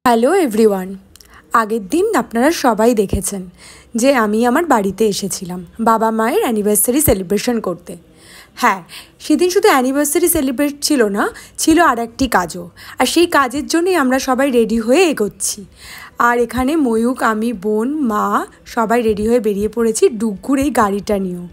Hello everyone. আগের দিন আপনারা সবাই দেখেছেন যে আমি আমার বাড়িতে এসেছিলাম বাবা মায়ের অ্যানিভার্সারি সেলিব্রেশন করতে। হ্যাঁ, সেদিন শুধু অ্যানিভার্সারি সেলিব্রেট ছিল না, ছিল আর একটি কাজও। আর সেই কাজের জন্যই আমরা সবাই রেডি হয়ে এগোচ্ছি। আর এখানে ময়ূক, আমি, বোন, মা সবাই রেডি হয়ে বেরিয়ে পড়েছি ডুগুর এই গাড়িটা নিয়েও।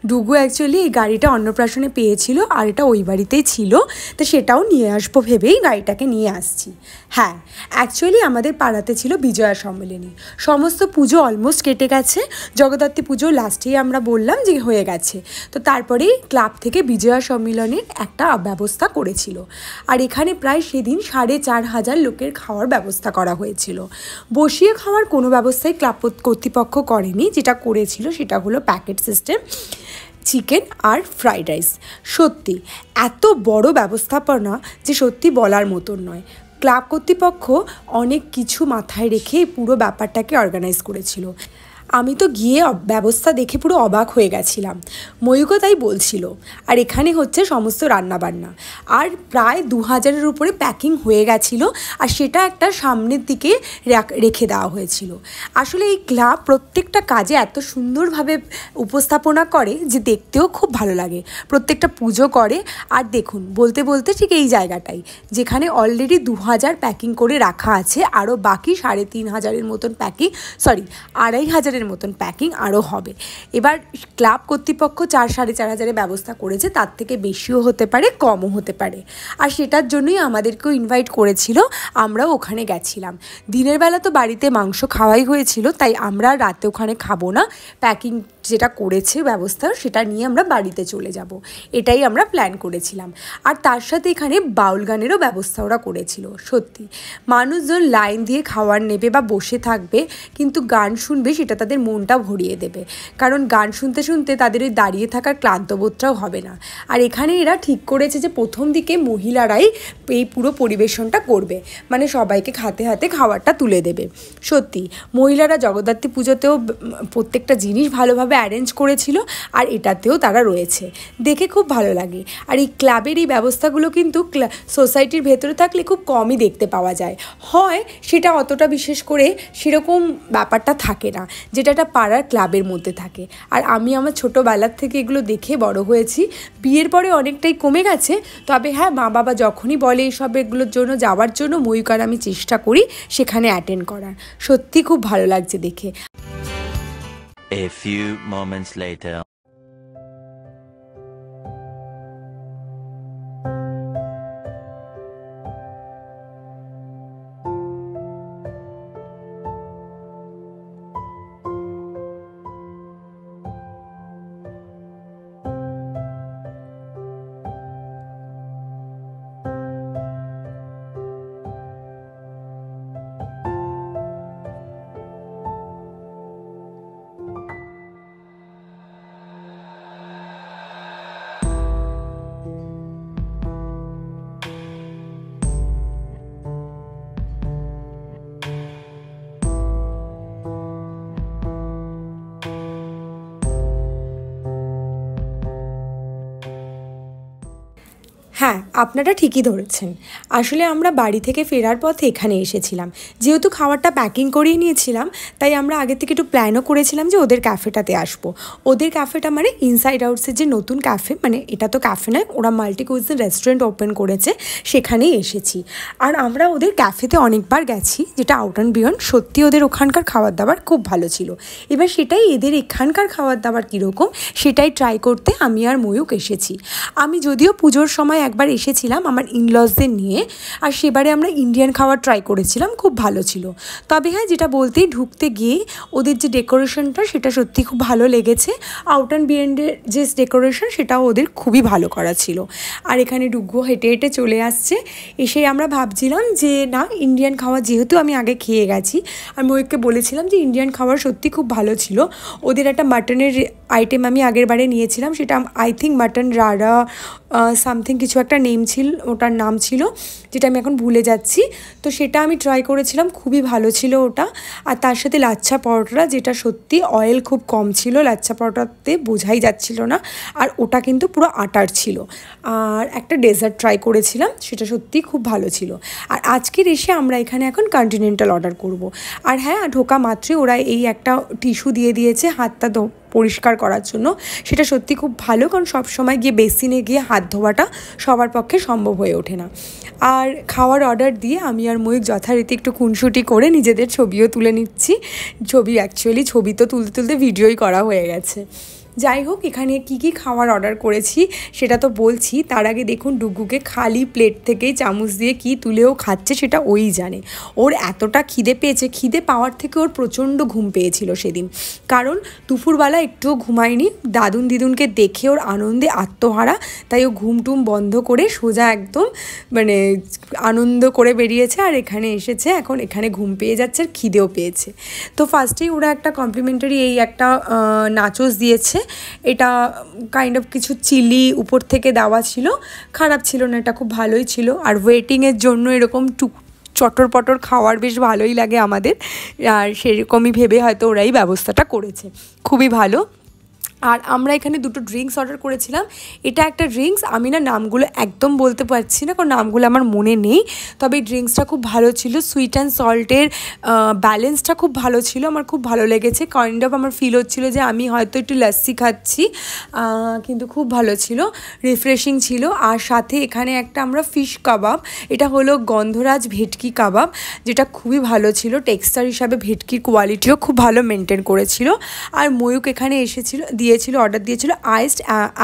ডুগু অ্যাকচুয়ালি এই গাড়িটা অন্নপ্রাশনে পেয়েছিল আর এটা ওই বাড়িতেই ছিল, তো সেটাও নিয়ে আসবো ভেবেই গাড়িটাকে নিয়ে আসছি। হ্যাঁ, অ্যাকচুয়ালি আমাদের পাড়াতে ছিল বিজয়া সম্মেলনী। সমস্ত পুজো অলমোস্ট কেটে গেছে, জগদ্ধাত্রী পুজো লাস্টেই আমরা বললাম যে হয়ে গেছে। তো তারপরেই ক্লাব থেকে বিজয়া সম্মেলনের একটা ব্যবস্থা করেছিল। আর এখানে প্রায় সেদিন 4,500 লোকের খাওয়ার ব্যবস্থা করা হয়েছিল। বসিয়ে খাওয়ার কোনো ব্যবস্থাই ক্লাব কর্তৃপক্ষ করেনি, যেটা করেছিল সেটা হলো প্যাকেট সিস্টেম, চিকেন আর ফ্রাইড রাইস। সত্যি এত বড় ব্যবস্থাপনা যে সত্যি বলার মতন নয়। ক্লাব কর্তৃপক্ষ অনেক কিছু মাথায় রেখে পুরো ব্যাপারটাকে অর্গানাইজ করেছিল। আমি তো গিয়ে ব্যবস্থা দেখে পুরো অবাক হয়ে গেছিলাম, ময়ূকও তাই বলছিল। আর এখানে হচ্ছে সমস্ত রান্নাবান্না, আর প্রায় 2000-এর উপরে প্যাকিং হয়ে গেছিলো, আর সেটা একটা সামনের দিকে রেখে দেওয়া হয়েছিল। আসলে এই ক্লাব প্রত্যেকটা কাজে এত সুন্দরভাবে উপস্থাপনা করে যে দেখতেও খুব ভালো লাগে। প্রত্যেকটা পুজো করে। আর দেখুন, বলতে বলতে ঠিক এই জায়গাটাই যেখানে অলরেডি 2000 প্যাকিং করে রাখা আছে, আরও বাকি 3500-এর মতন প্যাকিং, 2500-এর মতন প্যাকিং আরও হবে। এবার ক্লাব কর্তৃপক্ষ 4,500-এর ব্যবস্থা করেছে, তার থেকে বেশিও হতে পারে, কমও হতে পারে। আর সেটার জন্যই আমাদেরকেও ইনভাইট করেছিল, আমরাও ওখানে গেছিলাম। দিনের বেলা তো বাড়িতে মাংস খাওয়াই হয়েছিল, তাই আমরা রাতে ওখানে খাবো না। প্যাকিং যেটা করেছে ব্যবস্থা, সেটা নিয়ে আমরা বাড়িতে চলে যাব, এটাই আমরা প্ল্যান করেছিলাম। আর তার সাথে এখানে বাউল গানেরও ব্যবস্থা ওরা করেছিল। সত্যি মানুষজন লাইন দিয়ে খাবার নেবে বা বসে থাকবে, কিন্তু গান শুনবে, সেটা তাদের মনটা ভরিয়ে দেবে। কারণ গান শুনতে শুনতে তাদের ওই দাঁড়িয়ে থাকার ক্লান্তবোধটাও হবে না। আর এখানে এরা ঠিক করেছে যে প্রথম দিকে মহিলারাই এই পুরো পরিবেশনটা করবে, মানে সবাইকে হাতে হাতে খাবারটা তুলে দেবে। সত্যি মহিলারা জগদ্ধাত্রী পুজোতেও প্রত্যেকটা জিনিস ভালোভাবে অ্যারেঞ্জ করেছিল, আর এটাতেও তারা রয়েছে, দেখে খুব ভালো লাগে। আর এই ক্লাবের এই ব্যবস্থাগুলো কিন্তু সোসাইটির ভেতরে থাকলে খুব কমই দেখতে পাওয়া যায়, হয় সেটা অতটা বিশেষ করে সেরকম ব্যাপারটা থাকে না, যেটা একটা পাড়ার ক্লাবের মধ্যে থাকে। আর আমি আমার ছোটোবেলার থেকে এগুলো দেখে বড় হয়েছি। বিয়ের পরে অনেকটাই কমে গেছে, তবে হ্যাঁ, মা বাবা যখনই বলে এইসব এগুলোর জন্য যাওয়ার জন্য, ময়ূক আর আমি চেষ্টা করি সেখানে অ্যাটেন্ড করার। সত্যি খুব ভালো লাগছে দেখে। A few moments later. হ্যাঁ, আপনারা ঠিকই ধরেছেন। আসলে আমরা বাড়ি থেকে ফেরার পথে এখানে এসেছিলাম। যেহেতু খাবারটা প্যাকিং করেই নিয়েছিলাম, তাই আমরা আগে থেকে একটু প্ল্যানও করেছিলাম যে ওদের ক্যাফেটাতে আসবো। ওদের ক্যাফেটা মানে ইনসাইড আউটসের যে নতুন ক্যাফে, মানে এটা তো ক্যাফে নয়, ওরা মাল্টি কুইজিন রেস্টুরেন্ট ওপেন করেছে, সেখানেই এসেছি। আর আমরা ওদের ক্যাফেতে অনেকবার গেছি, যেটা আউট অ্যান্ড বিয়ন্ড। সত্যি ওদের ওখানকার খাবার দাবার খুব ভালো ছিল। এবার সেটাই এদের এখানকার খাবার দাবার কীরকম সেটাই ট্রাই করতে আমি আর ময়ূক এসেছি। আমি যদিও পুজোর সময় একবার এসেছিলাম আমার ইনলসদের নিয়ে, আর সেবারে আমরা ইন্ডিয়ান খাবার ট্রাই করেছিলাম, খুব ভালো ছিল। তবে হ্যাঁ, যেটা বলতেই ঢুকতে গিয়ে ওদের যে ডেকোরেশনটা, সেটা সত্যি খুব ভালো লেগেছে। আউট অ্যান্ড বিয়ন্ডের যে ডেকোরেশন, সেটাও ওদের খুবই ভালো করা ছিল। আর এখানে ডুগু হেঁটে হেঁটে চলে আসছে। এসে আমরা ভাবছিলাম যে না, ইন্ডিয়ান খাবার যেহেতু আমি আগে খেয়ে গেছি, আর ময়ূরকে বলেছিলাম যে ইন্ডিয়ান খাবার সত্যি খুব ভালো ছিল। ওদের একটা মাটনের আইটেম আমি আগের বারে নিয়েছিলাম, সেটা আই থিঙ্ক মাটন রাড়া সামথিং কিছু একটা ওটার নাম ছিল, যেটা আমি এখন ভুলে যাচ্ছি। তো সেটা আমি ট্রাই করেছিলাম, খুবই ভালো ছিল ওটা। আর তার সাথে লাচ্ছা পরোটা, যেটা সত্যি অয়েল খুব কম ছিল, লাচ্ছা পরোটাতে বোঝাই যাচ্ছিল না, আর ওটা কিন্তু পুরো আটার ছিল। আর একটা ডেজার্ট ট্রাই করেছিলাম, সেটা সত্যি খুব ভালো ছিল। আর আজকের এসে আমরা এখানে এখন কন্টিনেন্টাল অর্ডার করব। আর হ্যাঁ, ঢোকা মাত্রই ওরা এই একটা টিস্যু দিয়ে দিয়েছে হাতটা পরিষ্কার করার জন্য। সেটা সত্যি খুব ভালো, কারণ সবসময় গিয়ে বেসিনে গিয়ে হাত ধোয়াটা সবার পক্ষে সম্ভব হয়ে ওঠে না। আর খাওয়ার অর্ডার দিয়ে আমি আর ময়ূক যথারীতি একটু খুনসুটি করে নিজেদের ছবিও তুলে নিচ্ছি। ছবি তো তুলতে তুলতে ভিডিওই করা হয়ে গেছে। যাই হোক, এখানে কি খাওয়ার অর্ডার করেছি সেটা তো বলছি। তার আগে দেখুন ডুগুকে খালি প্লেট থেকেই চামচ দিয়ে কি তুলেও খাচ্ছে, সেটা ওই জানে। ওর এতটা খিদে পেয়েছে, খিদে পাওয়ার থেকে ওর প্রচণ্ড ঘুম পেয়েছিল সেদিন, কারণ দুপুরবেলা একটুও ঘুমায়নি। দাদুন দিদুনকে দেখে ওর আনন্দে আত্মহারা, তাই ও ঘুমটুম বন্ধ করে সোজা একদম মানে আনন্দ করে বেরিয়েছে। আর এখানে এসেছে, এখন এখানে ঘুম পেয়ে যাচ্ছে আর খিদেও পেয়েছে। তো ফার্স্টেই ওরা একটা কমপ্লিমেন্টারি এই একটা নাচোস দিয়েছে। এটা কাইন্ড অফ কিছু চিলি উপর থেকে দেওয়া ছিল, খারাপ ছিল না, এটা খুব ভালোই ছিল। আর ওয়েটিংয়ের জন্য এরকম চটর পটর খাওয়ার বেশ ভালোই লাগে আমাদের, আর সেরকমই ভেবে হয়তো ওরাই ব্যবস্থাটা করেছে, খুবই ভালো। আর আমরা এখানে দুটো ড্রিঙ্কস অর্ডার করেছিলাম। এটা একটা ড্রিঙ্কস, আমি না নামগুলো একদম বলতে পারছি না, কারণ নামগুলো আমার মনে নেই। তবে এই ড্রিঙ্কসটা খুব ভালো ছিল, সুইট অ্যান্ড সল্টের ব্যালেন্সটা খুব ভালো ছিল, আমার খুব ভালো লেগেছে। কাইন্ড অফ আমার ফিল হচ্ছিলো যে আমি হয়তো একটু লাস্সি খাচ্ছি, কিন্তু খুব ভালো ছিল, রিফ্রেশিং ছিল। আর সাথে এখানে একটা আমরা ফিশ কাবাব, এটা হলো গন্ধরাজ ভেটকি কাবাব, যেটা খুবই ভালো ছিল। টেক্সচার হিসাবে ভেটকির কোয়ালিটিও খুব ভালো মেনটেন করেছিল। আর ময়ূক এখানে অর্ডার দিয়েছিল আইসড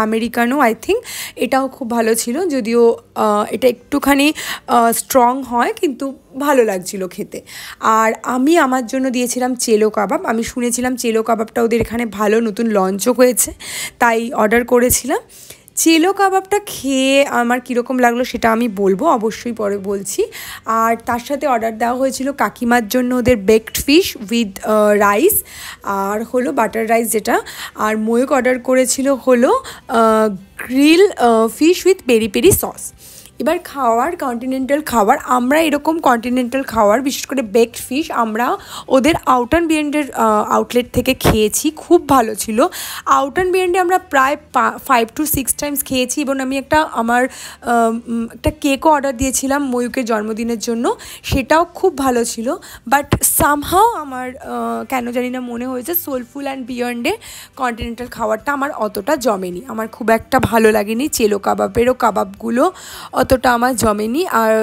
আমেরিকানো, আই থিঙ্ক এটাও খুব ভালো ছিল, যদিও এটা একটুখানি স্ট্রং হয়, কিন্তু ভালো লাগছিল খেতে। আর আমি আমার জন্য দিয়েছিলাম চেলো কাবাব। আমি শুনেছিলাম চেলো কাবাবটা ওদের এখানে ভালো, নতুন লঞ্চও হয়েছে, তাই অর্ডার করেছিলাম। চেলো কাবাবটা খেয়ে আমার কীরকম লাগলো সেটা আমি বলবো, অবশ্যই পরে বলছি। আর তার সাথে অর্ডার দেওয়া হয়েছিল কাকিমার জন্য ওদের বেকড ফিশ উইথ রাইস, আর হলো বাটার রাইস যেটা। আর ময়ূক অর্ডার করেছিল হলো grill fish with peri peri sauce. এবার কন্টিনেন্টাল খাবার, আমরা এরকম কন্টিনেন্টাল খাবার বিশেষ করে বেকড ফিশ আমরা ওদের আউটান বিয়েন্ডের আউটলেট থেকে খেয়েছি, খুব ভালো ছিল। আউটান বিয়েন্ডে আমরা প্রায় 5 to 6 টাইমস খেয়েছি, এবং আমি একটা কেকও অর্ডার দিয়েছিলাম ময়ূকের জন্মদিনের জন্য, সেটাও খুব ভালো ছিল। বাট সামহাও আমার কেন জানি না মনে হয়েছে সোলফুল অ্যান্ড বিয়ন্ডে কন্টিনেন্টাল খাবারটা আমার অতটা জমেনি, আমার খুব একটা ভালো লাগেনি। চেলো কাবাবেরও কাবাবগুলো অতটা আমার জমেনি। আর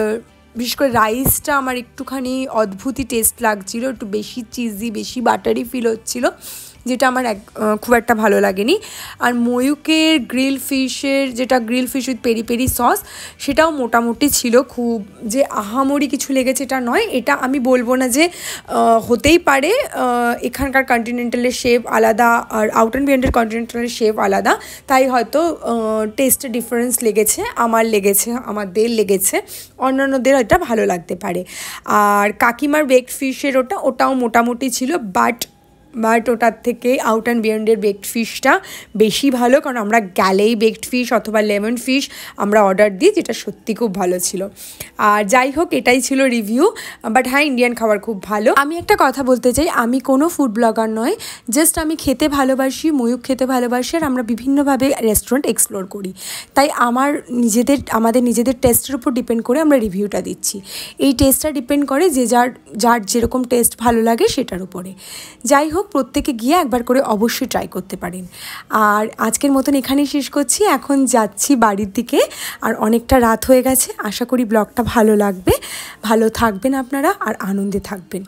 বিশেষ করে রাইসটা আমার একটুখানি অদ্ভুতই টেস্ট লাগছিলো, একটু বেশি চিজি, বেশি বাটারি ফিল হচ্ছিলো, যেটা আমার খুব একটা ভালো লাগেনি। আর ময়ূকের grill fish with peri peri sauce, সেটাও মোটামুটি ছিল, খুব যে আহামরি কিছু লেগেছে এটা নয়। এটা আমি বলবো না যে হতেই পারে এখানকার কন্টিনেন্টালের শেফ আলাদা আর আউট অ্যান্ড বিয়ন্ডের কন্টিনেন্টালের শেফ আলাদা, তাই হয়তো টেস্টে ডিফারেন্স লেগেছে, আমাদের লেগেছে, অন্যান্যদের এটা ভালো লাগতে পারে। আর কাকিমার বেকড ফিশের ওটাও মোটামুটি ছিল, বাট ওটার থেকে আউট অ্যান্ড বিয়ন্ডের বেকড ফিশটা বেশি ভালো, কারণ আমরা গেলেই বেকড ফিশ অথবা লেমন ফিশ আমরা অর্ডার দিই, যেটা সত্যি খুব ভালো ছিল। আর যাই হোক, এটাই ছিল রিভিউ। বাট হ্যাঁ, ইন্ডিয়ান খাবার খুব ভালো। আমি একটা কথা বলতে চাই, আমি কোনো ফুড ব্লগার নয়, জাস্ট আমি খেতে ভালোবাসি, ময়ূক খেতে ভালোবাসি, আর আমরা বিভিন্নভাবে রেস্টুরেন্ট এক্সপ্লোর করি, তাই আমাদের নিজেদের টেস্টের উপর ডিপেন্ড করে আমরা রিভিউটা দিচ্ছি। এই টেস্টটা ডিপেন্ড করে যে যার যেরকম টেস্ট ভালো লাগে সেটার উপরে। যাই হোক, প্রত্যেকে গিয়ে একবার করে অবশ্যই ট্রাই করতে পারেন। আর আজকের মতন এখানেই শেষ করছি, এখন যাচ্ছি বাড়ির দিকে, আর অনেকটা রাত হয়ে গেছে। আশা করি ব্লগটা ভালো লাগবে, ভালো থাকবেন আপনারা আর আনন্দে থাকবেন।